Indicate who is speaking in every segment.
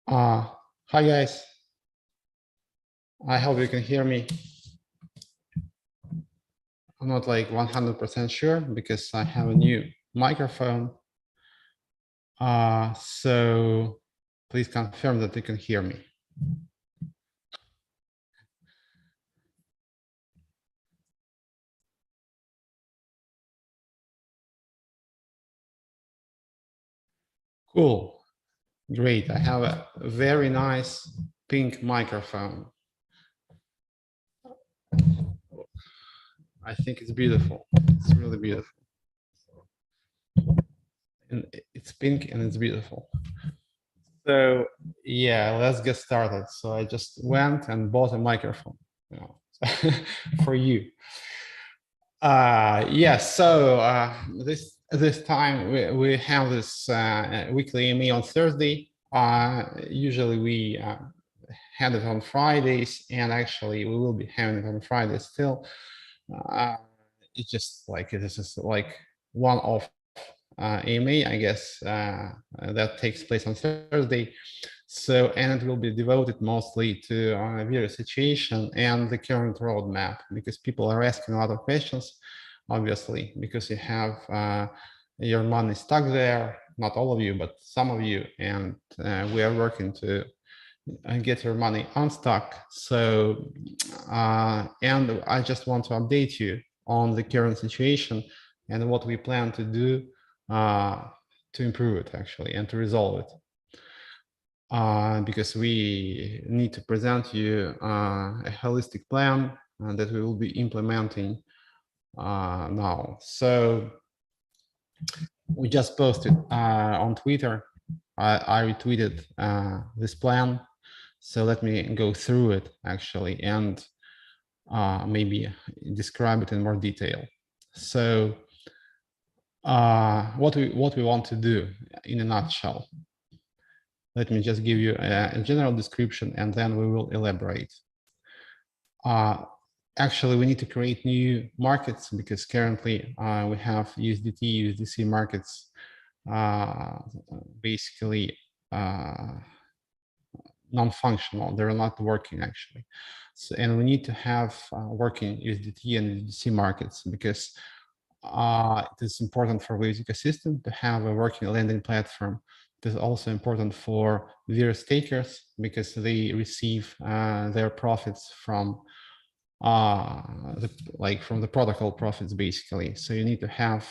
Speaker 1: Uh, Hi guys, I hope you can hear me. I'm not like 100% sure because I have a new microphone. So please confirm that you can hear me. Cool, great. I have a very nice pink microphone. I think it's beautiful. It's really beautiful. And it's pink and it's beautiful. So yeah, let's get started. So I just went and bought a microphone, you know, for you. Yes, so this time we have this weekly AMA on Thursday. Usually we had it on Fridays, and actually we will be having it on Friday still. It's just like this is like one-off AMA, I guess, that takes place on Thursday. So, and it will be devoted mostly to Vires situation and the current roadmap, because people are asking a lot of questions, obviously, because you have your money stuck there, not all of you, but some of you, and we are working to get your money unstuck. So, and I just want to update you on the current situation and what we plan to do to improve it actually and to resolve it. Because we need to present you a holistic plan that we will be implementing now. So we just posted on Twitter. I retweeted this plan. So let me go through it actually and maybe describe it in more detail. So what we want to do in a nutshell. Let me just give you a general description and then we will elaborate. Actually, we need to create new markets because currently we have USDT, USDC markets basically non-functional. They're not working actually. So, and we need to have working USDT and USDC markets because it is important for Waves ecosystem to have a working lending platform. It is also important for Vires takers because they receive their profits from from the protocol profits basically. So you need to have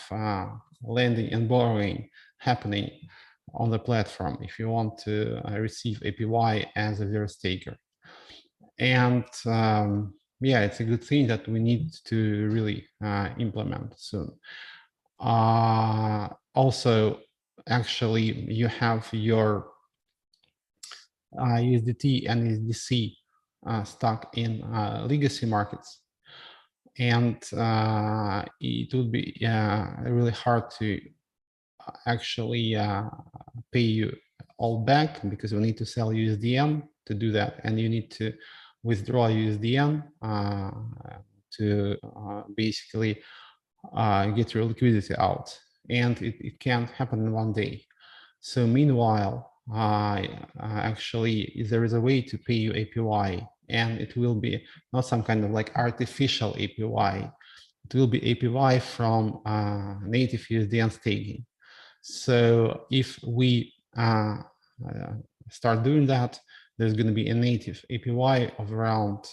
Speaker 1: lending and borrowing happening on the platform if you want to receive APY as a Vires taker. And yeah, it's a good thing that we need to really implement soon. Also, actually, you have your USDT and USDC stuck in legacy markets. And it would be really hard to actually pay you all back because we need to sell USDN to do that. And you need to withdraw USDN to basically get your liquidity out. And it can't happen in one day. So meanwhile, actually, there is a way to pay you APY, and it will be not some kind of like artificial APY. It will be APY from native USDN staking. So if we start doing that, there's going to be a native APY of around,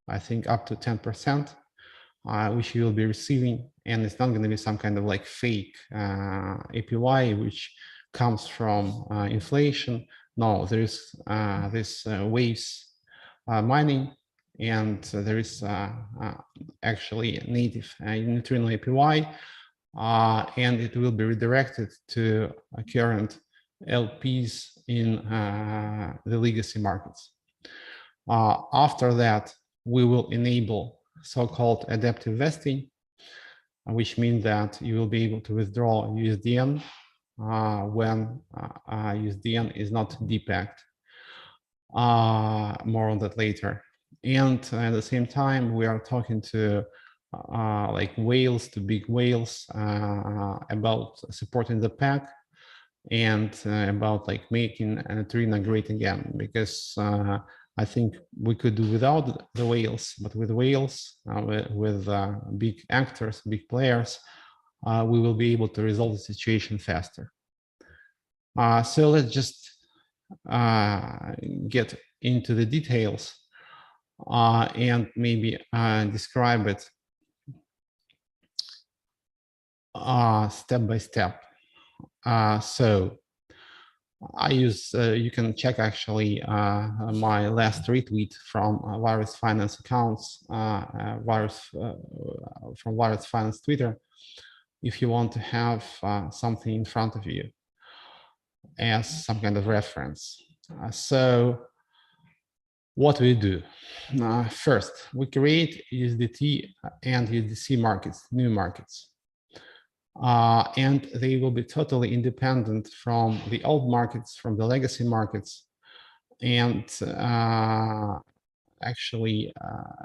Speaker 1: I think, up to 10%, which you will be receiving. And it's not going to be some kind of like fake APY, which comes from inflation. No, there is this Waves mining, and there is actually native neutrino APY, and it will be redirected to current LPs in the legacy markets. After that, we will enable so-called adaptive vesting, which means that you will be able to withdraw USDN when USDN is not depacked. More on that later. And at the same time, we are talking to like whales, to big whales about supporting the pack. and about like making Trina great again, because I think we could do without the whales, but with whales, with big actors, big players, we will be able to resolve the situation faster. So let's just get into the details and maybe describe it step by step. So I use, you can check actually my last retweet from Vires Finance accounts, from Vires Finance Twitter, if you want to have something in front of you as some kind of reference. So what we do, first, we create USDT and USDC markets, new markets. And they will be totally independent from the old markets, from the legacy markets. And actually,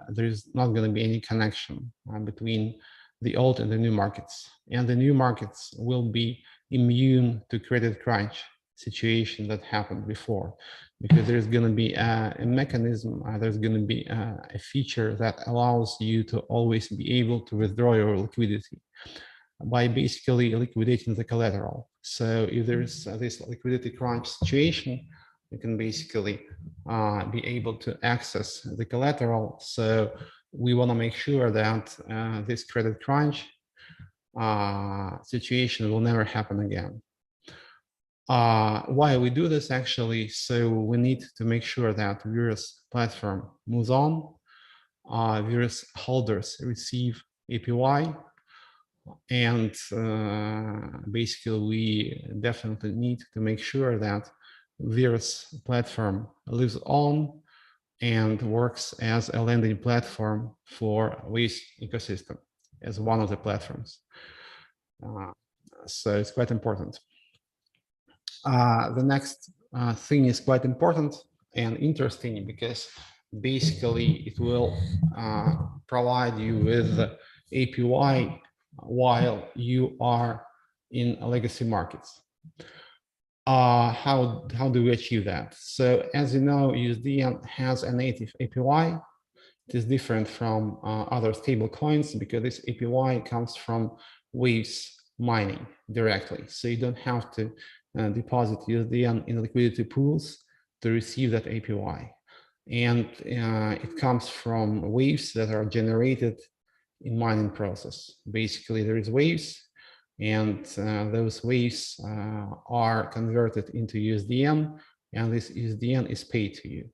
Speaker 1: there's not going to be any connection between the old and the new markets. And the new markets will be immune to credit crunch situation that happened before, because there's going to be a mechanism, there's going to be a feature that allows you to always be able to withdraw your liquidity by basically liquidating the collateral. So if there's this liquidity crunch situation, you can basically be able to access the collateral. So we want to make sure that this credit crunch situation will never happen again. Why we do this actually? So we need to make sure that Vires platform moves on, Vires holders receive APY, and basically we definitely need to make sure that Vires platform lives on and works as a lending platform for Vires ecosystem as one of the platforms. So it's quite important. The next thing is quite important and interesting, because basically it will provide you with APY while you are in legacy markets. How do we achieve that? So as you know, USDN has a native APY. It is different from other stable coins because this APY comes from Waves mining directly. So you don't have to deposit USDN in liquidity pools to receive that APY. And it comes from waves that are generated in mining process. Basically, there is waves, and those waves are converted into USDN, and this USDN is paid to you.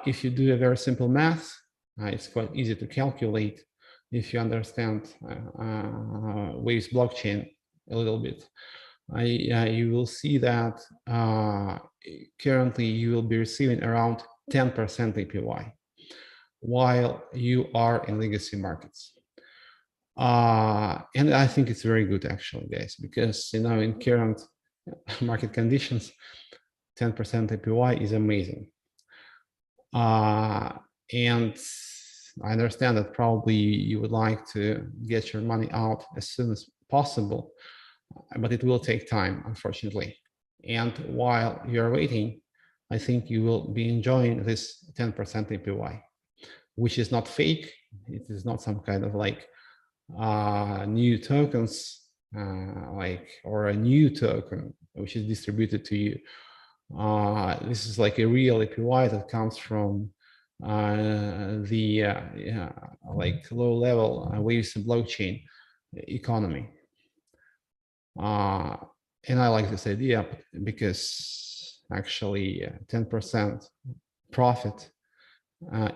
Speaker 1: If you do a very simple math, it's quite easy to calculate if you understand Waves blockchain a little bit. You will see that currently you will be receiving around 10% APY while you are in legacy markets. And I think it's very good actually, guys, because in current market conditions, 10% APY is amazing. And I understand that probably you would like to get your money out as soon as possible, but it will take time, unfortunately. And while you're waiting, I think you will be enjoying this 10% APY, which is not fake. It is not some kind of like new tokens, or a new token which is distributed to you. This is like a real APY that comes from the like low-level Waves blockchain economy. And I like this idea because actually 10% profit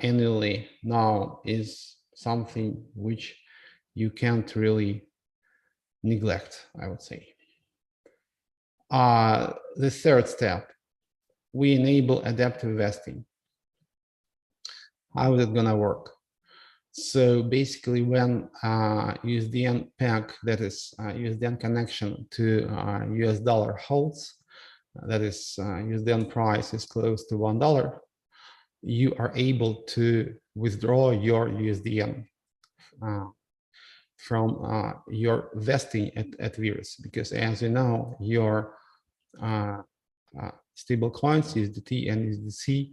Speaker 1: annually now is something which you can't really neglect, I would say. The third step, we enable adaptive vesting. How is it gonna work? So basically when USDN peg, that is USDN connection to US dollar holds, that is USDN price is close to $1, you are able to withdraw your USDN. from your vesting at Vires, because as you know, your stable coins, USDT and USDC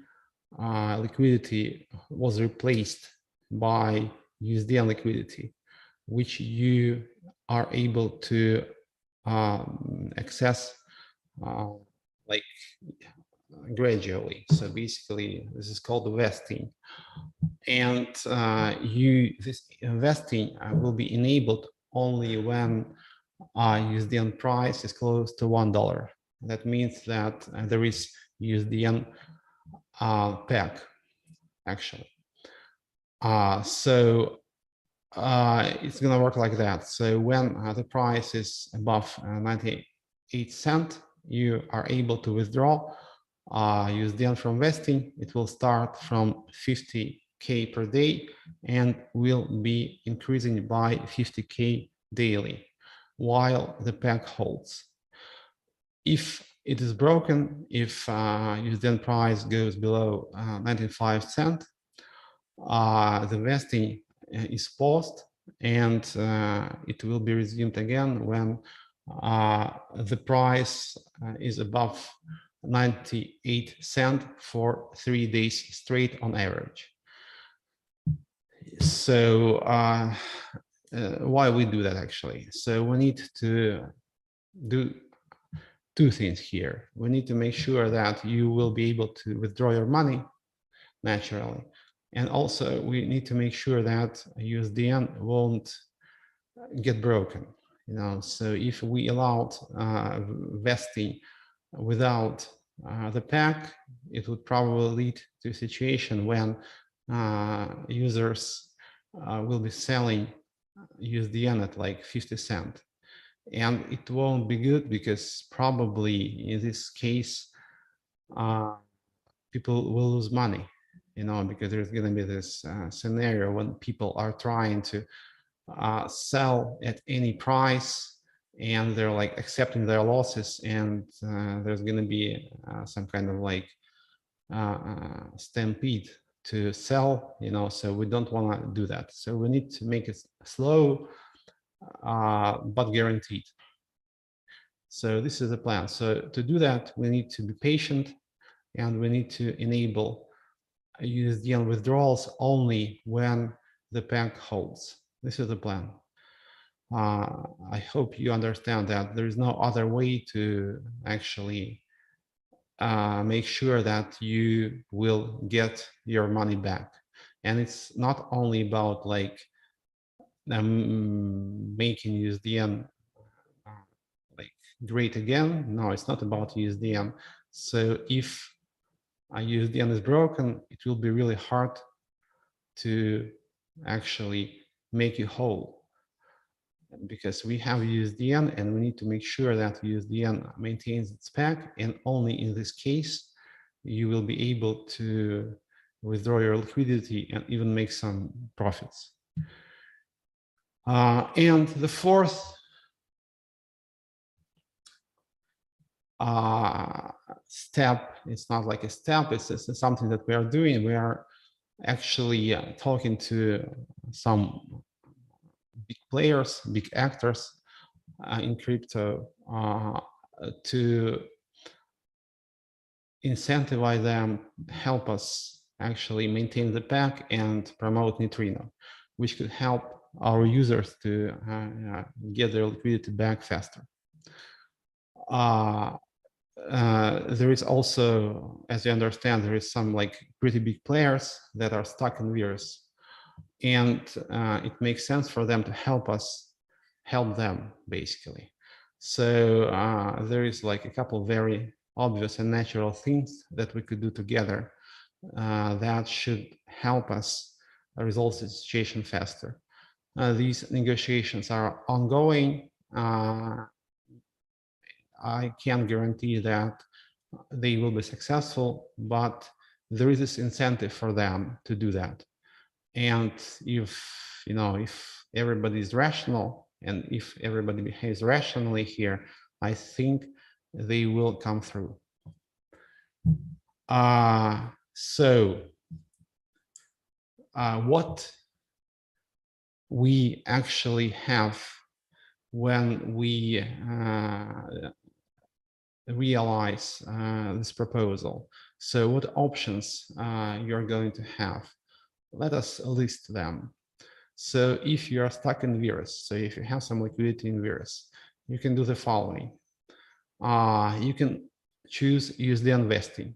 Speaker 1: liquidity was replaced by USDN liquidity, which you are able to access like gradually. So basically, this is called vesting, and this investing will be enabled only when USDN price is close to $1. That means that there is USDN peg actually. So it's going to work like that. So when the price is above 98 cents, you are able to withdraw USDN from vesting. It will start from 50K per day and will be increasing by 50K daily while the peg holds. If it is broken, if USDN price goes below 95 cents, the vesting is paused, and it will be resumed again when the price is above 98 cents for 3 days straight on average. So why we do that actually? So we need to do two things here. We need to make sure that you will be able to withdraw your money naturally. And also we need to make sure that USDN won't get broken. So if we allowed vesting without the peg, it would probably lead to a situation when users will be selling USDN at like 50 cents. And it won't be good because probably in this case, people will lose money, because there's going to be this scenario when people are trying to sell at any price and they're like accepting their losses, and there's going to be some kind of like stampede to sell, so we don't want to do that. So we need to make it slow but guaranteed. So this is the plan. So to do that, we need to be patient, and we need to enable USDN withdrawals only when the peg holds. This is the plan. I hope you understand that there is no other way to actually make sure that you will get your money back. And it's not only about like making USDN like great again. No, it's not about USDN. So if USDN is broken, it will be really hard to actually make you whole, because we have USDN and we need to make sure that USDN maintains its peg, and only in this case you will be able to withdraw your liquidity and even make some profits. And the fourth step, it's not like a step, it's something that we are doing. We are actually talking to some big players, big actors in crypto to incentivize them, help us actually maintain the peg and promote Neutrino, which could help our users to get their liquidity back faster. There is also, as you understand, there is some like pretty big players that are stuck in Vires, and it makes sense for them to help us help them basically. So there is like a couple very obvious and natural things that we could do together that should help us resolve the situation faster. These negotiations are ongoing. I can't guarantee that they will be successful, but there is this incentive for them to do that. And if everybody is rational, and if everybody behaves rationally here, I think they will come through. So what we actually have when we realize this proposal. So what options you're going to have? Let us list them. So if you are stuck in Vires, so if you have some liquidity in Vires, you can do the following. You can choose USD investing.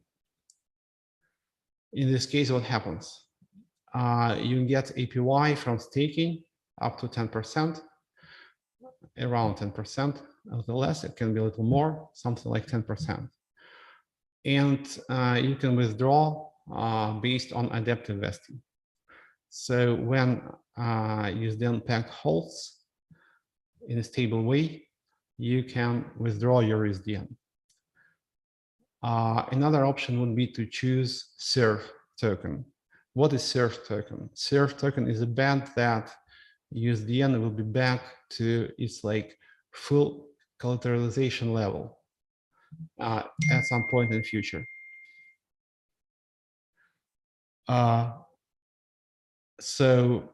Speaker 1: In this case, what happens? You get APY from staking up to 10%, around 10%, a little less, it can be a little more, something like 10%. And you can withdraw based on adaptive vesting. So when USD Unpacked holds in a stable way, you can withdraw your USDN. Another option would be to choose SURF token. What is SURF token? SURF token is a bet that USDN will be back to its like full collateralization level at some point in the future. So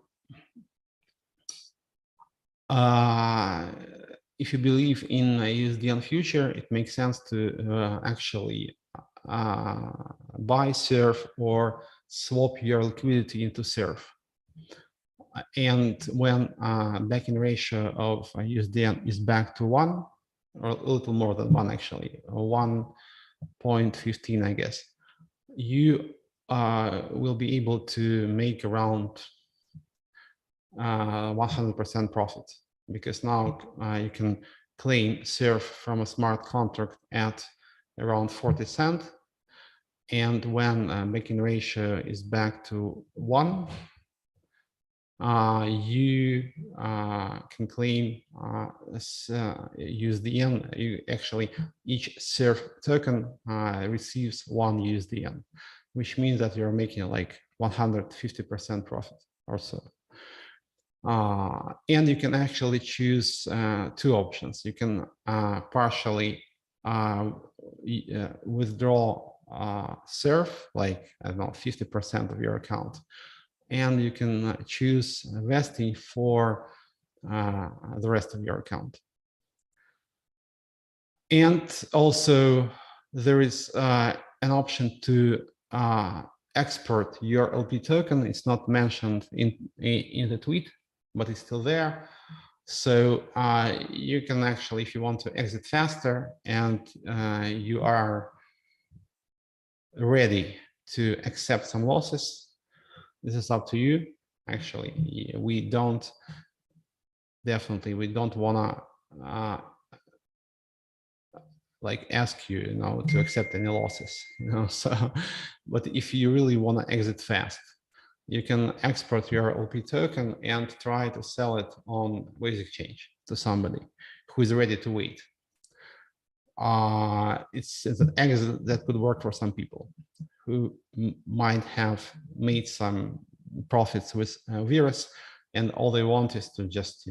Speaker 1: if you believe in USDN future, it makes sense to actually buy SURF or swap your liquidity into SURF. And when backing ratio of USDN is back to 1, or a little more than 1 actually, 1.15, I guess, you will be able to make around 100% profit, because now you can claim SURF from a smart contract at around 40 cents. And when backing ratio is back to 1, you can claim USDN. You actually, each SURF token receives 1 USDN, which means that you're making like 150% profit or so. And you can actually choose 2 options. You can partially withdraw SURF, like, I don't know, 50% of your account. And you can choose vesting for the rest of your account. And also there is an option to export your LP token. It's not mentioned in the tweet, but it's still there. So you can actually, if you want to exit faster and you are ready to accept some losses, this is up to you. Actually, we don't want to like ask you, to accept any losses, so, but if you really want to exit fast, you can export your LP token and try to sell it on Vires exchange to somebody who is ready to wait. It's an exit that could work for some people who might have made some profits with Vires, and all they want is to just,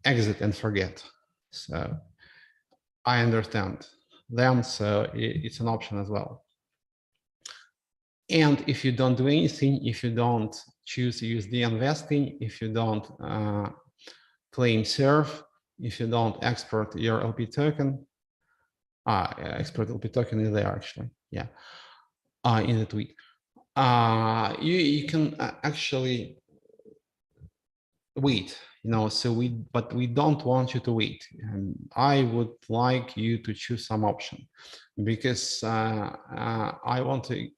Speaker 1: exit and forget. So I understand them, so it's an option as well. And if you don't do anything, if you don't choose USD investing, if you don't claim SURF, if you don't export your LP token, export LP token is there actually, yeah, in the tweet. You can actually wait, but we don't want you to wait. And I would like you to choose some option, because I want to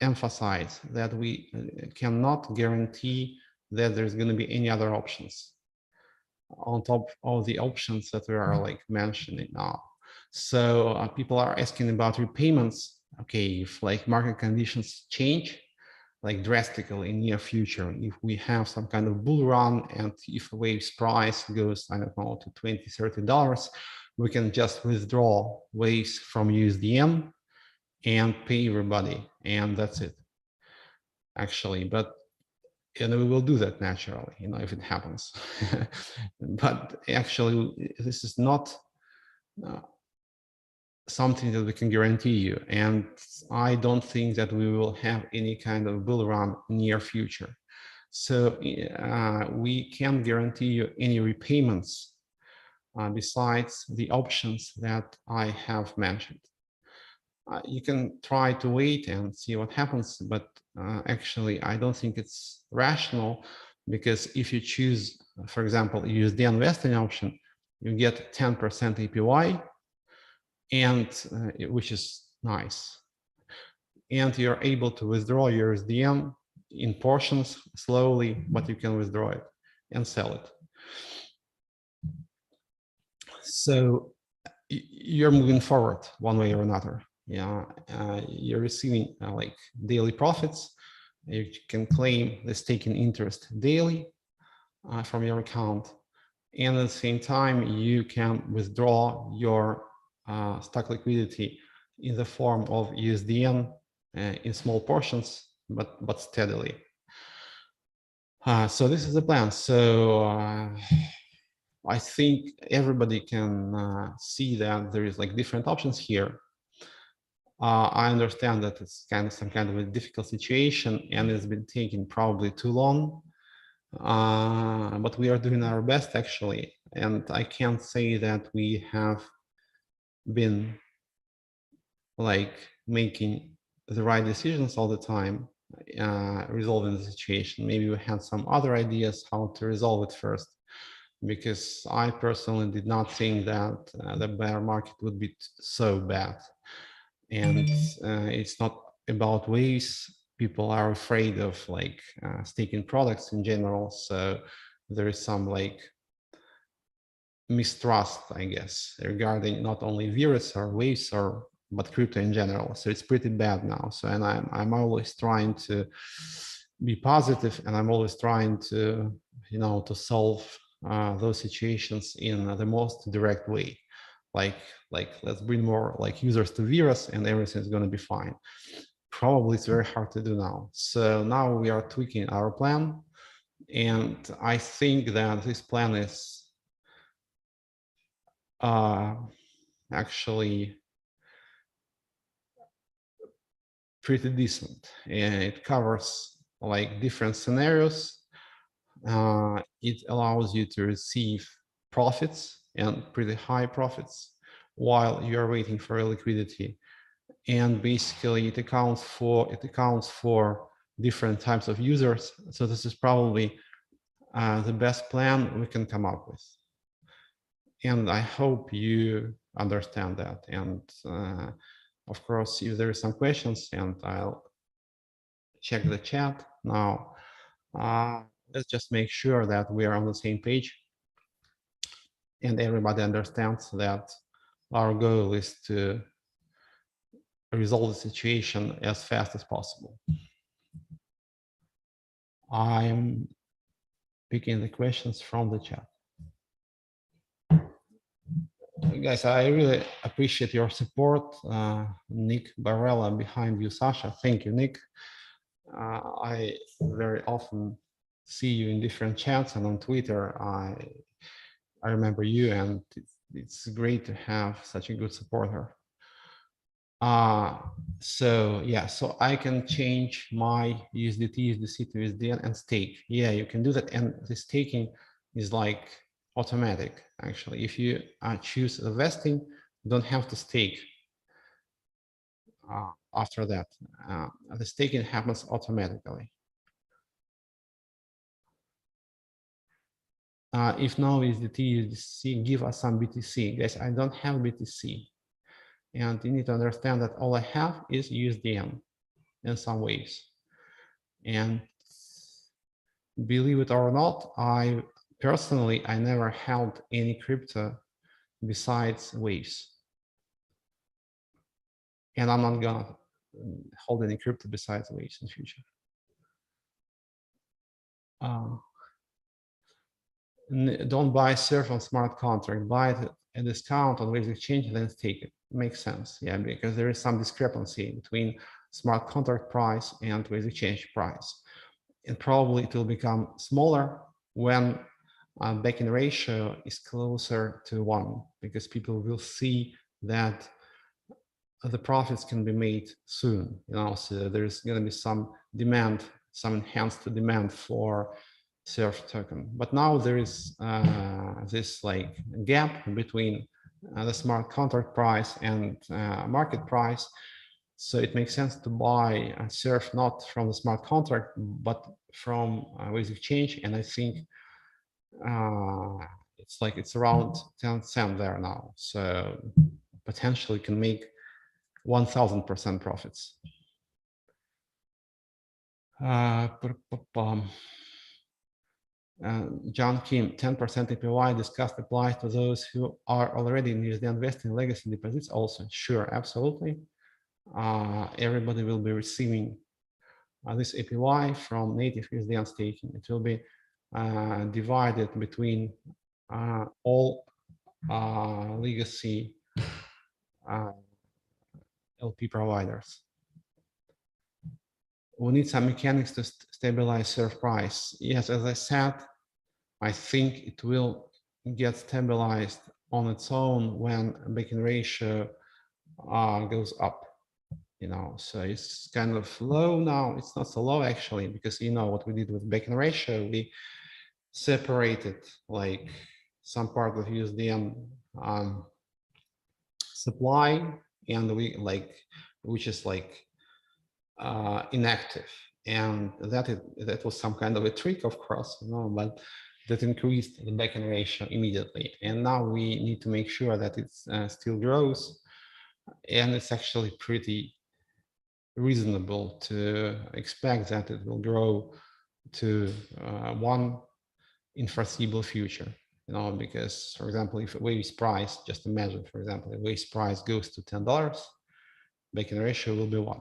Speaker 1: emphasize that we cannot guarantee that there's going to be any other options on top of the options that we are mentioning now. So people are asking about repayments. Okay, if market conditions change drastically in near future, if we have some kind of bull run, and if Waves price goes, I don't know, to $20-30, we can just withdraw Waves from USDN and pay everybody, and that's it, actually. But we will do that naturally, if it happens. But actually, this is not something that we can guarantee you, and I don't think that we will have any kind of bull run near future. So we can't guarantee you any repayments besides the options that I have mentioned. You can try to wait and see what happens, but actually I don't think it's rational, because if you choose, for example, USD investing option, you get 10% APY, and which is nice. And you're able to withdraw your USDM in portions slowly, but you can withdraw it and sell it. So you're moving forward one way or another. Yeah, you're receiving like daily profits. You can claim the staking interest daily from your account, and at the same time you can withdraw your stock liquidity in the form of USDN in small portions, but steadily. So this is the plan. So I think everybody can see that there is like different options here. I understand that it's kind of some kind of a difficult situation, and it's been taking probably too long. But we are doing our best actually, and I can't say that we have been like making the right decisions all the time, resolving the situation. Maybe we had some other ideas how to resolve it first, because I personally did not think that the bear market would be so bad. And it's not about ways. People are afraid of like staking products in general. So there is some like mistrust, I guess, regarding not only Vires or Waves but crypto in general. So it's pretty bad now. So, and I'm always trying to be positive, and I'm always trying to, you know, to solve those situations in the most direct way. Like let's bring more like users to Vires and everything's going to be fine. Probably it's very hard to do now. So now we are tweaking our plan, and I think that this plan is actually pretty decent, and it covers like different scenarios. It allows you to receive profits, and pretty high profits, while you're waiting for liquidity. And basically it accounts for different types of users. So this is probably the best plan we can come up with. And I hope you understand that. And of course, if there are some questions, and I'll check the chat now, let's just make sure that we are on the same page and everybody understands that our goal is to resolve the situation as fast as possible. I'm picking the questions from the chat. Guys, I really appreciate your support. Nick Barella behind you, Sasha. Thank you, Nick. I very often see you in different chats and on Twitter. I remember you, and it's great to have such a good supporter. So yeah, so I can change my USDT, USDC to USDN and stake. Yeah, you can do that, and the staking is like automatic. Actually, if you choose the vesting, you don't have to stake. After that, the staking happens automatically. If no USDT, USDC, give us some BTC. Guys, I don't have BTC. And you need to understand that all I have is USDN in some ways. And believe it or not, I personally never held any crypto besides Waves. And I'm not gonna hold any crypto besides Waves in the future. Don't buy surf on smart contract, buy it at a discount on Waves exchange and then stake it. Makes sense, yeah, because there is some discrepancy between smart contract price and Waves exchange price. And probably it will become smaller when back-in ratio is closer to 1, because people will see that the profits can be made soon. You know, so there's going to be some demand some enhanced demand for surf token. But now there is this like gap between the smart contract price and market price. So it makes sense to buy surf not from the smart contract, but from Waves Exchange. And I think it's around 10 cents there now. So potentially can make 1000% profits. John Kim, 10% APY discussed applies to those who are already in USD investing legacy deposits also. Sure, absolutely. Everybody will be receiving this APY from native USD staking. It will be divided between all legacy LP providers. We need some mechanics to stabilize surf price. Yes, as I said, I think it will get stabilized on its own when backing ratio goes up. So it's kind of low now. It's not so low actually, because what we did with backing ratio, we separated like some part of USDN supply, and which is like inactive, and that was some kind of a trick, of course, but that increased the backing ratio immediately. And now we need to make sure that it still grows, and it's actually pretty reasonable to expect that it will grow to one in foreseeable future. Because, for example, if Waves price, just imagine, for example, if Waves price goes to $10, backing ratio will be 1.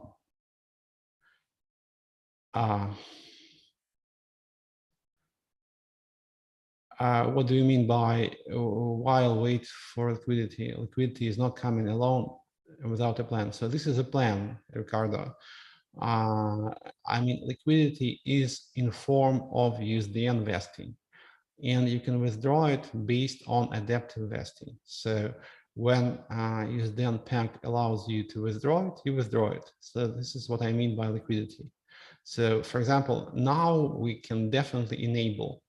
Speaker 1: What do you mean by while wait for liquidity? Liquidity is not coming alone without a plan. So this is a plan, Ricardo. I mean, liquidity is in form of USDN vesting, and you can withdraw it based on adaptive vesting. So when USDN peg allows you to withdraw it, you withdraw it. So this is what I mean by liquidity. So, for example, now we can definitely enable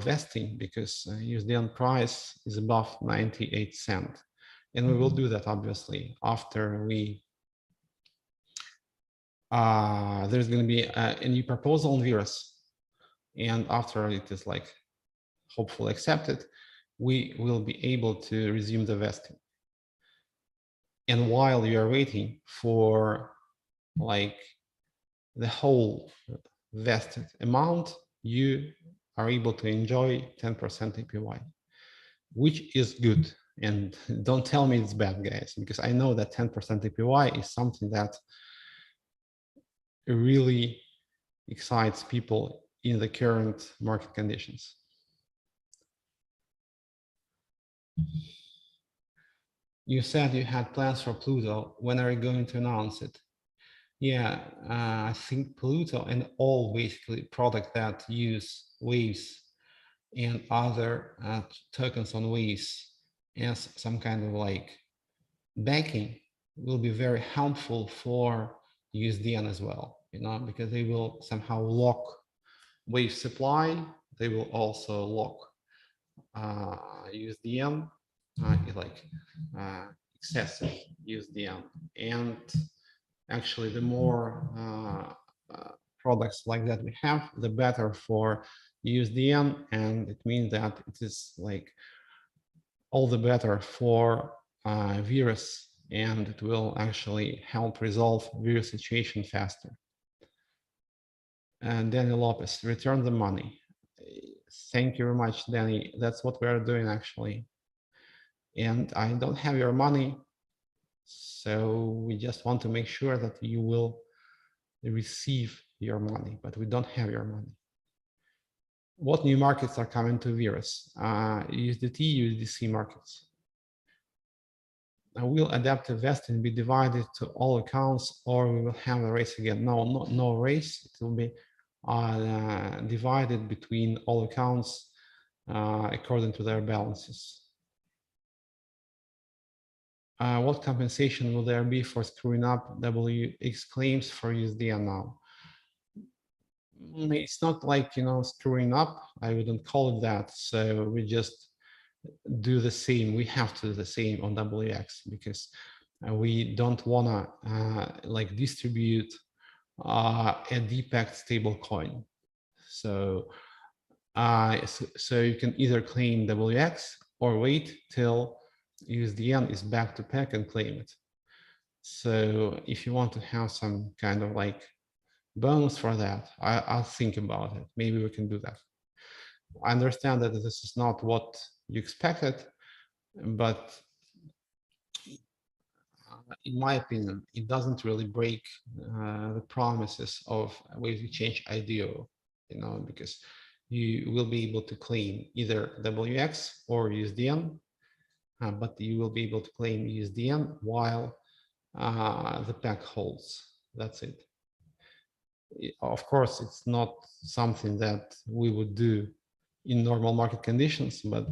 Speaker 1: vesting because USDN price is above 98 cents. And we will do that, obviously, after there's going to be a new proposal on Vires. And after it is hopefully accepted, we will be able to resume the vesting. And while you are waiting for the whole vested amount, you are able to enjoy 10% APY, which is good. And don't tell me it's bad, guys, because I know that 10% APY is something that really excites people in the current market conditions. You said you had plans for Pluto. When are you going to announce it? Yeah, I think Pluto and all basically products that use Waves and other tokens on Waves as some kind of backing will be very helpful for USDN as well, because they will somehow lock Wave supply. They will also lock USDN, excessive USDN. And actually, the more products like that we have, the better for USDN, and it means that it is all the better for Vires, and it will actually help resolve Vires situation faster. And Danny Lopez, return the money. Thank you very much, Danny. That's what we are doing actually. And I don't have your money, so we just want to make sure that you will receive your money, but we don't have your money. What new markets are coming to Vires? USDT, USDC markets. Will adaptive vesting be divided to all accounts, or we will have a race again? No race. It will be divided between all accounts according to their balances. What compensation will there be for screwing up WX claims for USDN now? It's not like, screwing up. I wouldn't call it that. So we just do the same. We have to do the same on WX because we don't want to like distribute a depacked stable coin. So, so you can either claim WX or wait till USDN is back to pack and claim it. So if you want to have some kind of like bonus for that, I'll think about it. Maybe we can do that. I understand that this is not what you expected, but in my opinion, it doesn't really break the promises of ways exchange IDO, because you will be able to claim either WX or USDN, but you will be able to claim USDN while the pack holds. That's it. Of course, it's not something that we would do in normal market conditions, but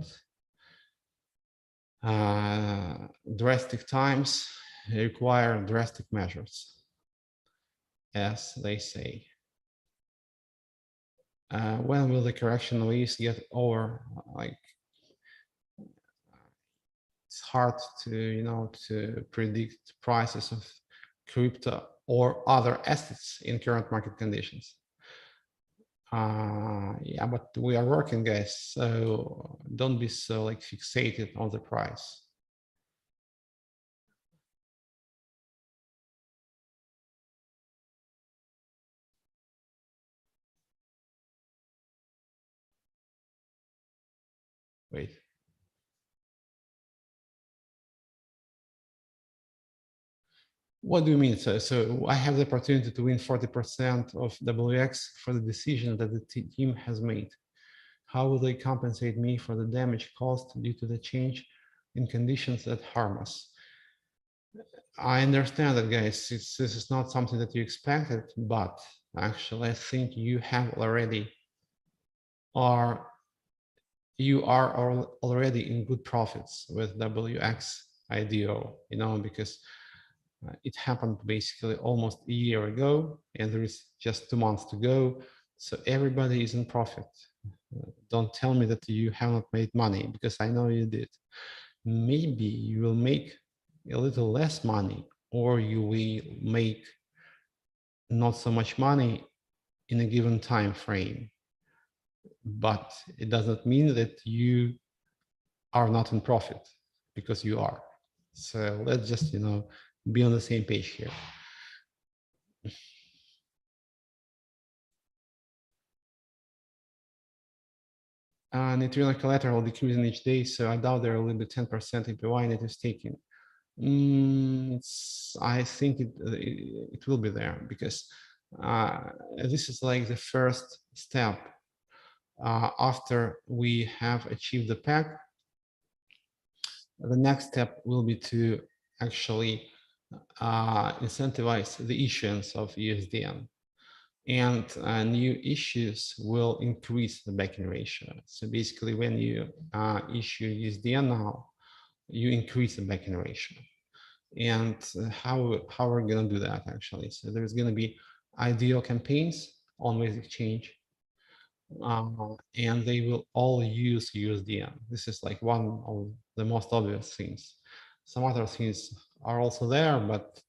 Speaker 1: drastic times require drastic measures, as they say. When will the correction waves get over? Like, it's hard to predict prices of crypto or other assets in current market conditions. Yeah, but we are working, guys, so don't be so like fixated on the price. Wait. What do you mean? So I have the opportunity to win 40% of WX for the decision that the team has made. How will they compensate me for the damage caused due to the change in conditions that harm us? I understand that, guys. This is not something that you expected, but actually, I think you have already are you are already in good profits with WX IDO, because it happened basically almost a year ago, and there is just 2 months to go. So everybody is in profit. Don't tell me that you have not made money, because I know you did. Maybe you will make a little less money, or you will make not so much money in a given time frame. But it doesn't mean that you are not in profit, because you are. So let's just, be on the same page here. Neutrino collateral decreasing each day, so I doubt there will be 10% APY native staking. I think it will be there, because this is like the first step after we have achieved the pack. The next step will be to actually incentivize the issuance of USDN. And new issues will increase the backing ratio. So basically, when you issue USDN now, you increase the backing ratio. And how we're going to do that, actually? So there's going to be ideal campaigns on Waves Exchange, and they will all use USDN. This is like one of the most obvious things. Some other things are also there, but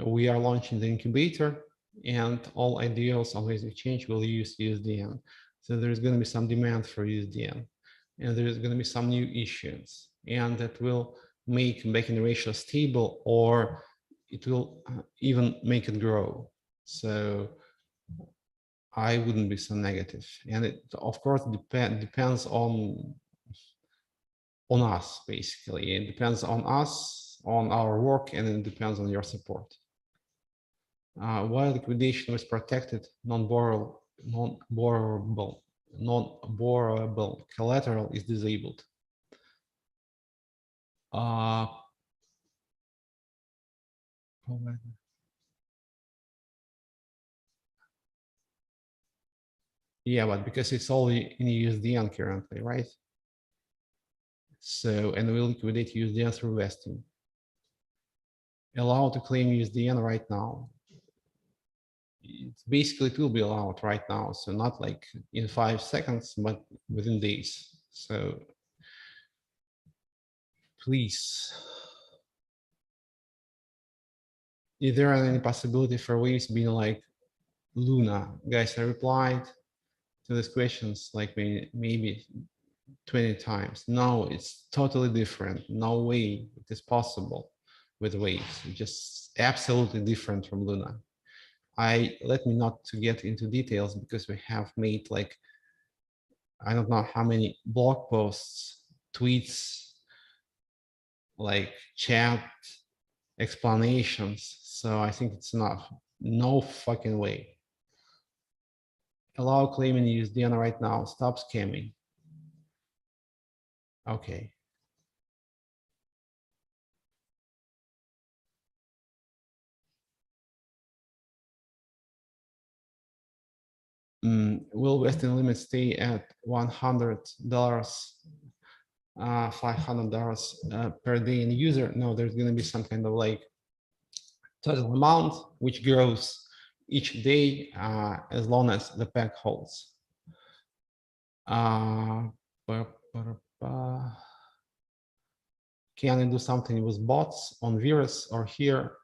Speaker 1: we are launching the incubator, and all ideals on Waves Exchange will use USDN. So there's going to be some demand for USDN, and there's going to be some new issues, and that will make backing ratio stable, or it will even make it grow. So I wouldn't be so negative. And it, of course, depends on us, basically. It depends on us, on our work, and it depends on your support. While liquidation was protected, non-borrowable collateral is disabled. Yeah, but because it's all in USDN currently, right? So, and we'll liquidate USDN through vesting. Allow to claim USDN right now. basically it will be allowed right now. So not like in 5 seconds, but within days. So please, is there any possibility for waves being like Luna? Guys, I replied to these questions like maybe 20 times. No, it's totally different. No way it is possible with waves. It's just absolutely different from Luna. Let me not to get into details because we have made like, I don't know how many blog posts, tweets, like chat explanations. So I think it's enough. No fucking way. Allow claiming USDN right now. Stop scamming. Okay. Will vesting limit stay at $100, $500 per day in user? No, there's going to be some kind of like total amount which grows each day as long as the pack holds. Can I do something with bots on Vires or here?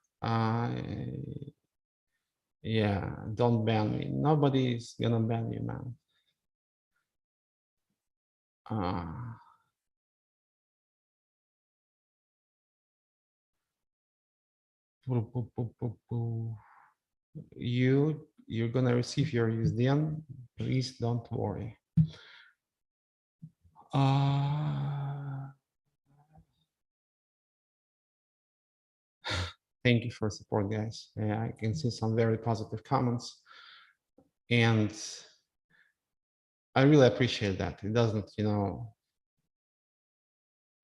Speaker 1: Yeah, don't ban me. Nobody's gonna ban you, man. You're gonna receive your USDN. Please don't worry. Thank you for support, guys. I can see some very positive comments, and I really appreciate that. It doesn't,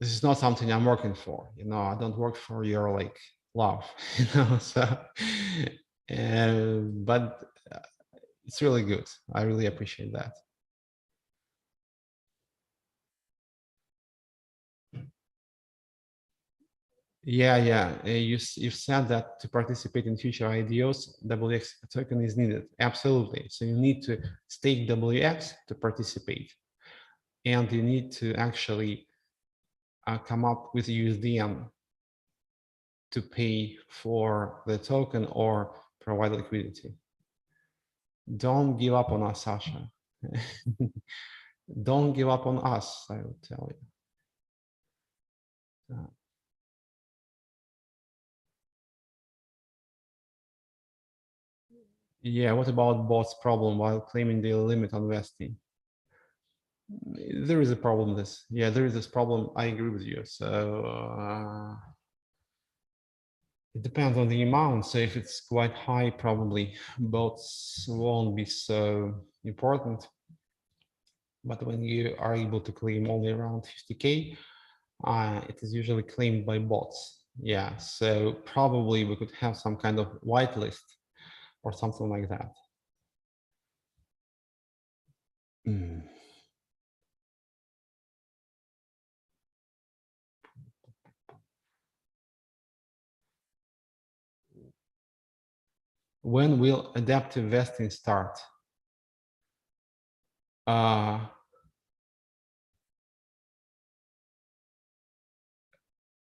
Speaker 1: this is not something I'm working for. I don't work for your like love, So, but it's really good. I really appreciate that. Yeah. You've said that to participate in future IDOs, WX token is needed. Absolutely. So you need to stake WX to participate, and you need to actually come up with USDN to pay for the token or provide liquidity. Don't give up on us, Sasha. Don't give up on us, I will tell you. Yeah, what about bots problem while claiming the limit on vesting? There is a problem there is this problem. I agree with you. So it depends on the amount. So if it's quite high, probably bots won't be so important. But when you are able to claim only around 50K, it is usually claimed by bots. Yeah, so probably we could have some kind of whitelist or something like that. When will adaptive vesting start?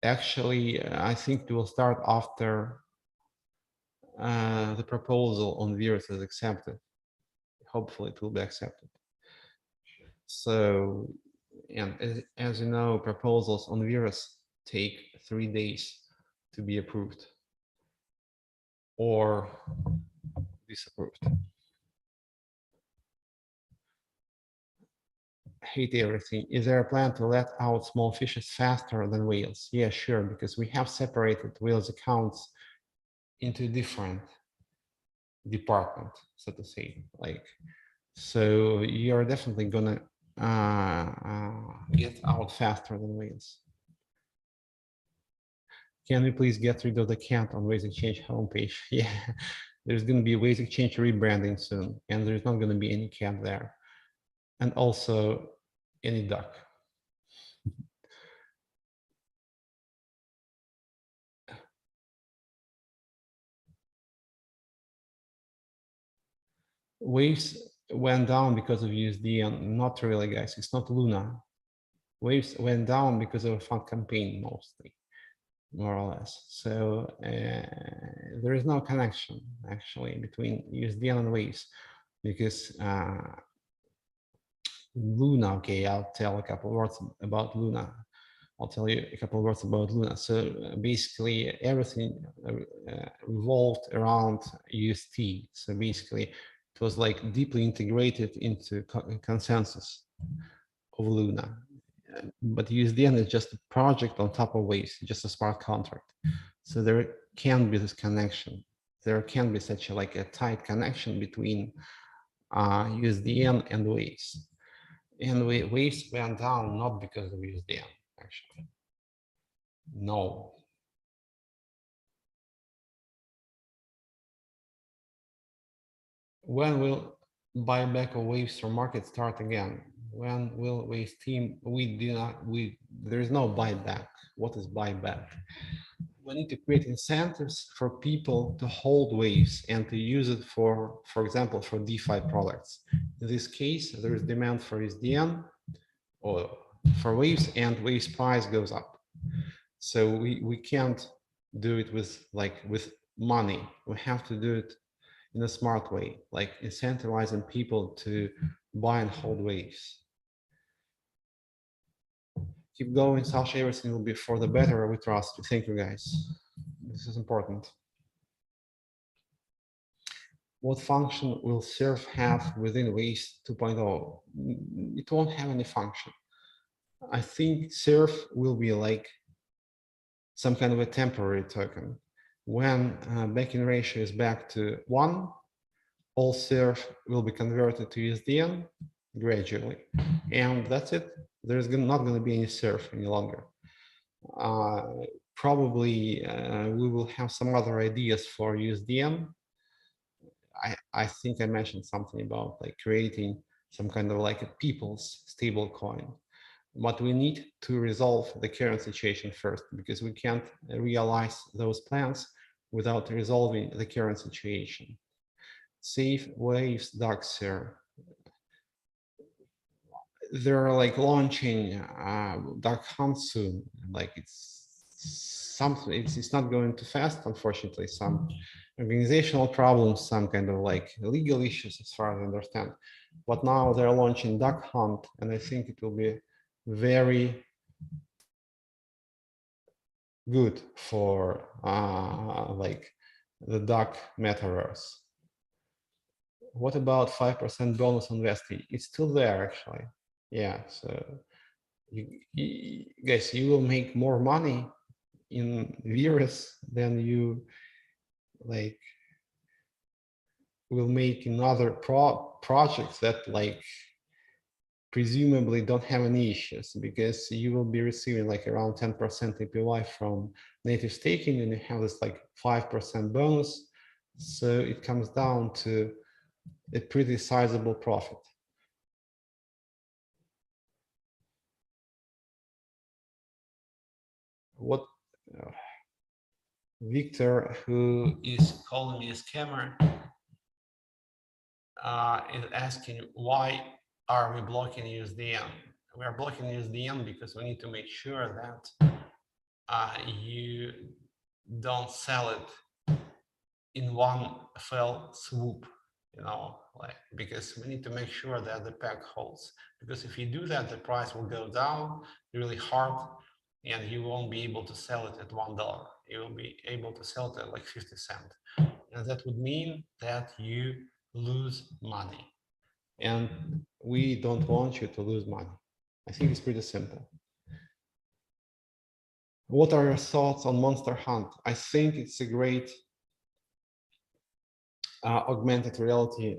Speaker 1: Actually, I think it will start after the proposal on Vires is accepted. Hopefully it will be accepted. So, and as you know, proposals on Vires take 3 days to be approved or disapproved. Hate everything. Is there a plan to let out small fishes faster than whales? Yeah, sure, because we have separated whales accounts into different department, so to say. Like, so you're definitely gonna get out faster than whales. Can we please get rid of the cat on Ways Exchange homepage? Yeah, there's gonna be Ways Exchange rebranding soon, and there's not gonna be any cat there, and also any duck. Waves went down because of USDN. Not really, guys. It's not Luna. Waves went down because of a fund campaign mostly, more or less. So there is no connection actually between USDN and waves, because Luna, okay, I'll tell a couple words about Luna. I'll tell you a couple of words about Luna. So basically everything revolved around UST. So basically it was like deeply integrated into consensus of Luna. But USDN is just a project on top of Waves, just a smart contract. So there can be this connection. There can be such a tight connection between USDN and Waves. And Waves went down not because of USDN, actually. No. When will buyback of Waves from market start again? When will Waves team? There is no buyback. What is buyback? We need to create incentives for people to hold Waves and to use it for example, for DeFi products. In this case, there is demand for USDN or for Waves, and Waves price goes up. So we can't do it with money. We have to do it in a smart way, like incentivizing people to buy and hold Waves. Keep going, Sasha. Everything will be for the better. We trust you. Thank you, guys. This is important. What function will Surf have within Waves 2.0? It won't have any function. I think Surf will be like some kind of a temporary token. When backing ratio is back to 1, all Surf will be converted to USDN gradually. And that's it. There's not going to be any Surf any longer. Probably we will have some other ideas for USDN. I think I mentioned something about like creating some kind of like a people's stable coin. But we need to resolve the current situation first, because we can't realize those plans without resolving the current situation. Safe Waves Doxer. They're like launching Dark Hunt soon. Like it's something, it's not going too fast, unfortunately. Some organizational problems, some kind of like legal issues, as far as I understand. But now they're launching Duck Hunt, and I think it will be very good for like the duck metaverse. What about 5% bonus on vesting? It's still there, actually. Yeah, so guys, you will make more money in Vires than you like will make in other projects that like presumably don't have any issues, because you will be receiving like around 10% APY from native staking, and you have this like 5% bonus. So it comes down to a pretty sizable profit. What Victor, who is calling me a scammer, is asking, why are we blocking USDN? We are blocking USDN because we need to make sure that you don't sell it in one fell swoop, like, because we need to make sure that the peg holds. Because if you do that, the price will go down really hard, and you won't be able to sell it at $1. You will be able to sell it at like 50 cents. And that would mean that you lose money. And we don't want you to lose money. I think it's pretty simple. What are your thoughts on Monster Hunt? I think it's a great augmented reality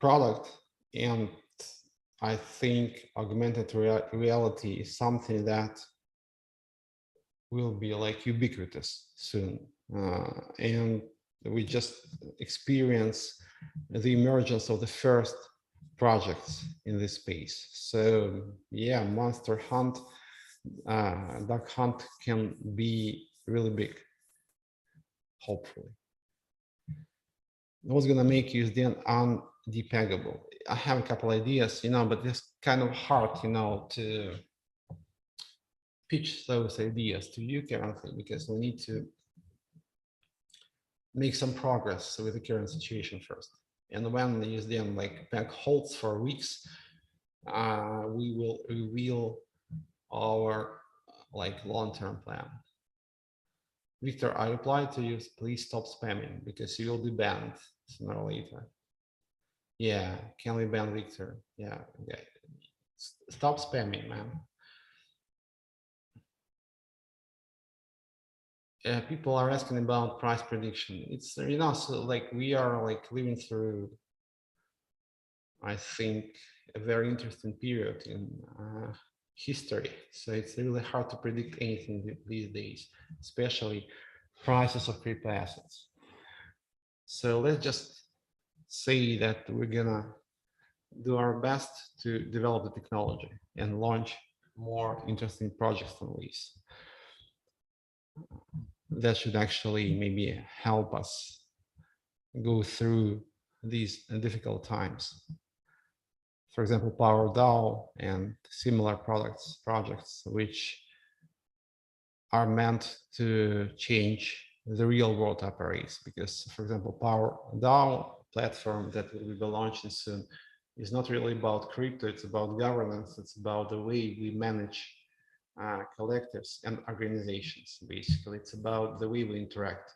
Speaker 1: product, and I think augmented reality is something that will be like ubiquitous soon, and we just experience the emergence of the first projects in this space. So yeah, Monster Hunt, Duck Hunt can be really big, hopefully. What's gonna make USDN depeggable. I have a couple ideas, but it's kind of hard, to pitch those ideas to you currently, because we need to make some progress with the current situation first. And when the USDN like peg holds for weeks, we will reveal our like long-term plan. Victor, I replied to you, please stop spamming because you will be banned sooner or later. Yeah, can we ban Victor? Yeah, okay. Stop spamming, man. People are asking about price prediction. It's so like we are like living through, I think, a very interesting period in history. So it's really hard to predict anything these days, especially prices of crypto assets. So let's just say that we're gonna do our best to develop the technology and launch more interesting projects on these. That should actually maybe help us go through these difficult times. For example, PowerDAO and similar projects which are meant to change the real world operates. Because, for example, PowerDAO platform that will be launching soon is not really about crypto, it's about governance, it's about the way we manage collectives and organizations. Basically, it's about the way we interact.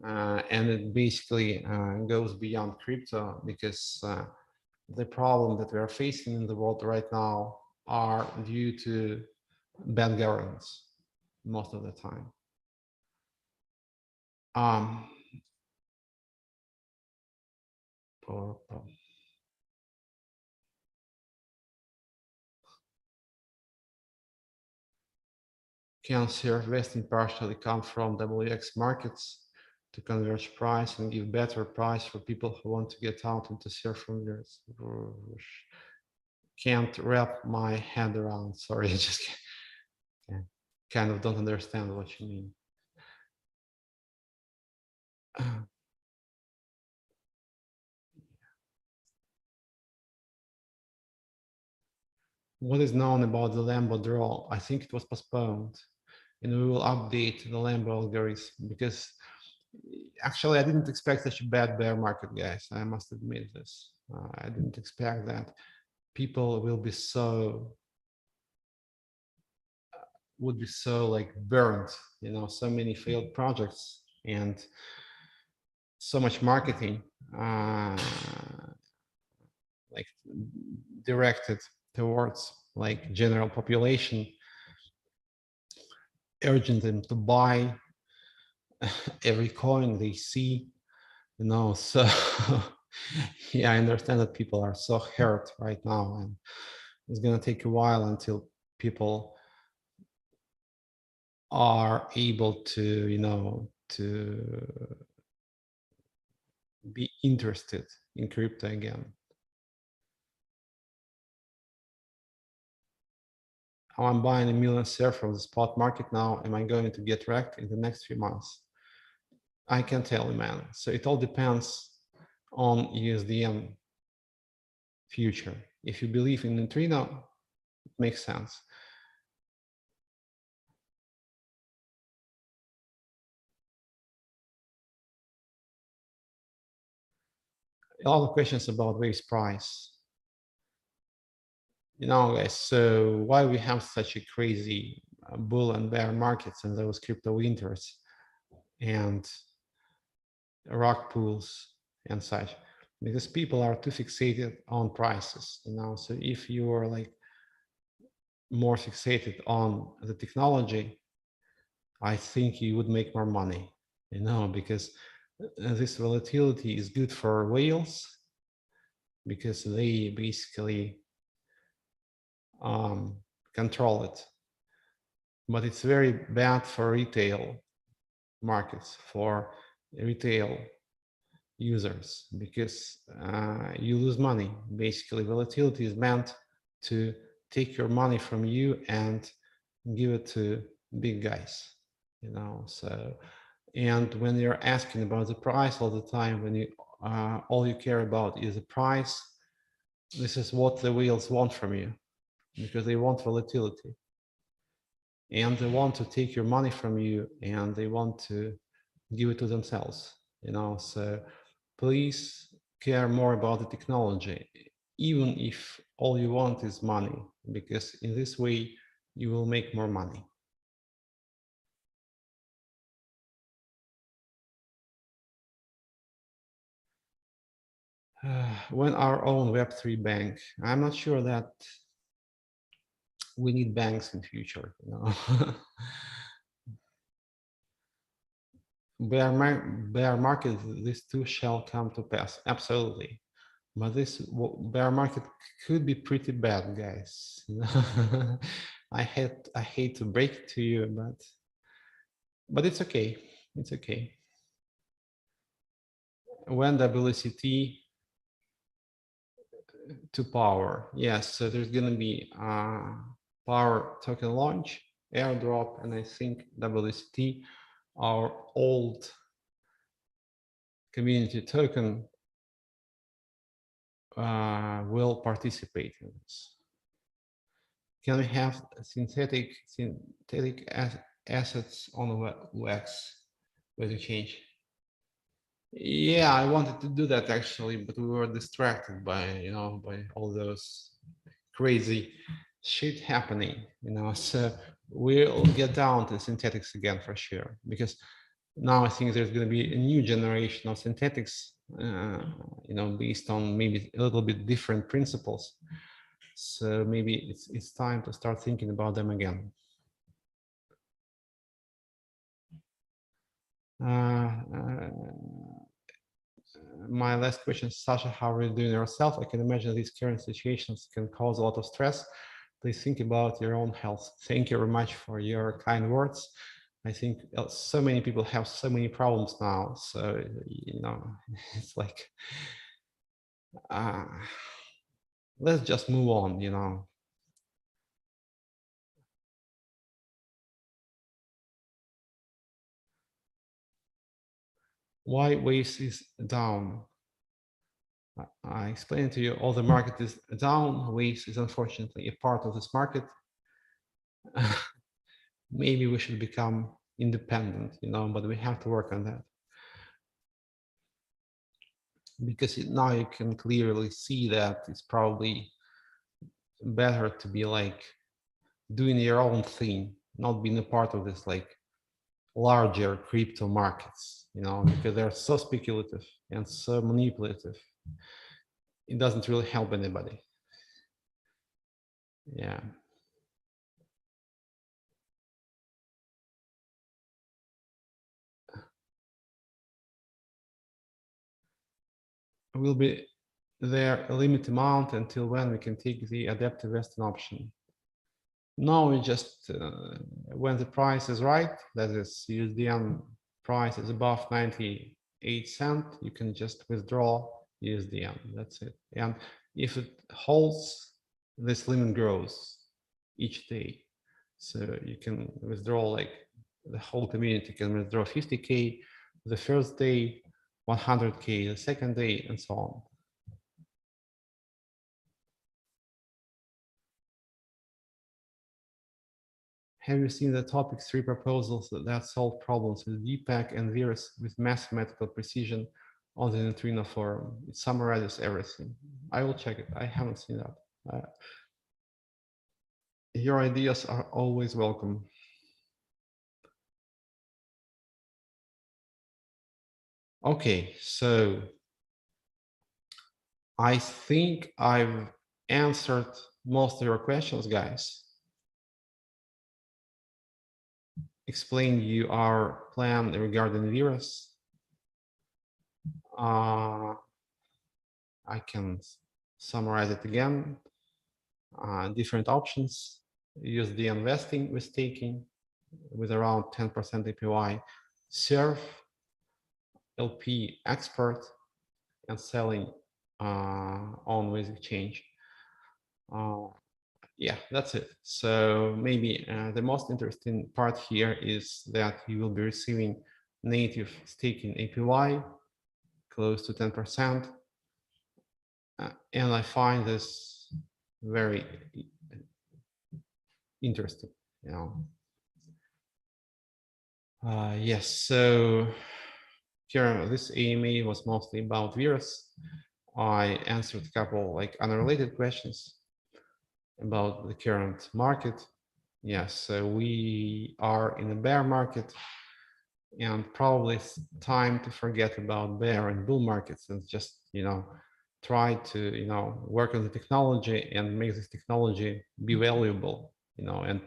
Speaker 1: And it basically goes beyond crypto, because the problem that we are facing in the world right now are due to bad governance most of the time. Can serve vesting partially come from WX markets to converge price and give better price for people who want to get out into surf from yours? Can't wrap my head around. Sorry, I just kind of don't understand what you mean. What is known about the Lambo draw? I think it was postponed, and we will update the Lambo algorithm, because actually I didn't expect such a bad bear market, guys. I must admit this. I didn't expect that people would be so like burned, so many failed projects and so much marketing like directed towards like general population, urging them to buy every coin they see, so yeah, I understand that people are so hurt right now, and it's going to take a while until people are able to to be interested in crypto again. How I'm buying a million share from the spot market now. Am I going to get wrecked in the next few months? I can't tell you, man. So it all depends on USDN future. If you believe in neutrino, it makes sense. A lot of questions about Wave's price. Guys, so why we have such a crazy bull and bear markets in those crypto winters and rock pools and such? Because people are too fixated on prices, so if you are like more fixated on the technology, I think you would make more money, because this volatility is good for whales, because they basically control it. But it's very bad for retail markets, for retail users, because you lose money. Basically, volatility is meant to take your money from you and give it to big guys, so. And when you're asking about the price all the time, when you all you care about is the price, this is what the whales want from you, because they want volatility. And they want to take your money from you, and they want to give it to themselves, so please care more about the technology, even if all you want is money, because in this way you will make more money. When our own Web3 bank, I'm not sure that we need banks in future, bear market, this too shall come to pass, absolutely. But this bear market could be pretty bad, guys. I hate to break it to you, but it's okay. It's okay. When WCT to power, yes. So there's going to be power token launch, airdrop, and I think WCT, our old community token, will participate in this. Can we have synthetic assets on wax with a change? Yeah, I wanted to do that actually, but we were distracted by by all those crazy shit happening, so we'll get down to synthetics again for sure, because now I think there's going to be a new generation of synthetics, based on maybe a little bit different principles. So maybe it's time to start thinking about them again. My last question, Sasha, how are you doing yourself? I can imagine these current situations can cause a lot of stress. Please think about your own health. Thank you very much for your kind words. I think so many people have so many problems now. So, it's like, let's just move on, Why waves is down? I explained to you, all the market is down. Waves is unfortunately a part of this market. Maybe we should become independent, but we have to work on that. Because now you can clearly see that it's probably better to be like doing your own thing, not being a part of this like larger crypto markets, because they're so speculative and so manipulative. It doesn't really help anybody. Yeah. Will be there a limit amount until when we can take the adaptive vesting option? No, we just when the price is right, that is USDN price is above 98 cents, you can just withdraw USDN. That's it. And if it holds, this limit grows each day. So you can withdraw, like the whole community can withdraw 50K the first day, 100K the second day, and so on. Have you seen the topic 3 proposals that solve problems with DPAC and Vires with mathematical precision on the Neutrino forum? It summarizes everything. I will check it. I haven't seen that. Your ideas are always welcome. Okay, so I think I've answered most of your questions, guys. Explain you our plan regarding Vires. I can summarize it again. Different options: USD investing with staking with around 10% APY, serve, LP expert, and selling on with exchange. Yeah, that's it. So maybe the most interesting part here is that you will be receiving native staking APY close to 10%. And I find this very interesting, you know. Yes, so here this AMA was mostly about Vires. I answered a couple like unrelated questions about the current market. Yes, so we are in a bear market, and probably it's time to forget about bear and bull markets and just, you know, try to, you know, work on the technology and make this technology be valuable, you know. And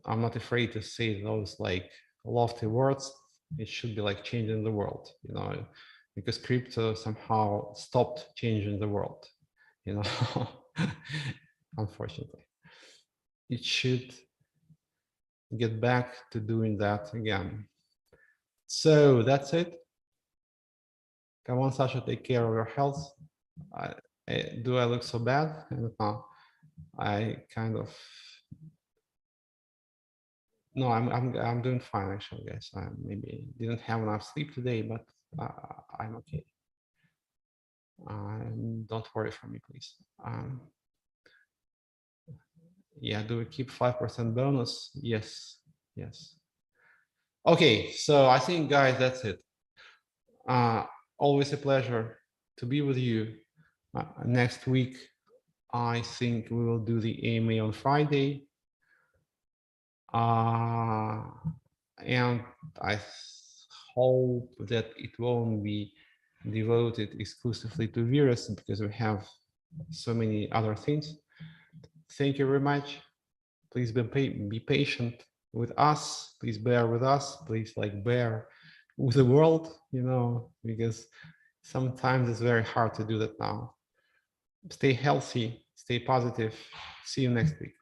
Speaker 1: I'm not afraid to say those like lofty words. It should be like changing the world, you know, because crypto somehow stopped changing the world, you know. Unfortunately, it should get back to doing that again. So that's it. Come on, Sasha, take care of your health. Do I look so bad? I don't know. I kind of, no, I'm doing fine actually, guys. I maybe didn't have enough sleep today, but I'm okay. Don't worry for me, please. Yeah, do we keep 5% bonus? Yes, yes. Okay, so I think, guys, that's it. Always a pleasure to be with you. Next week, I think we will do the AMA on Friday. And I hope that it won't be devoted exclusively to Vires because we have so many other things. Thank you very much. Please be patient with us. Please bear with us. Please like bear with the world, you know, because sometimes it's very hard to do that now. Stay healthy, stay positive. See you next week.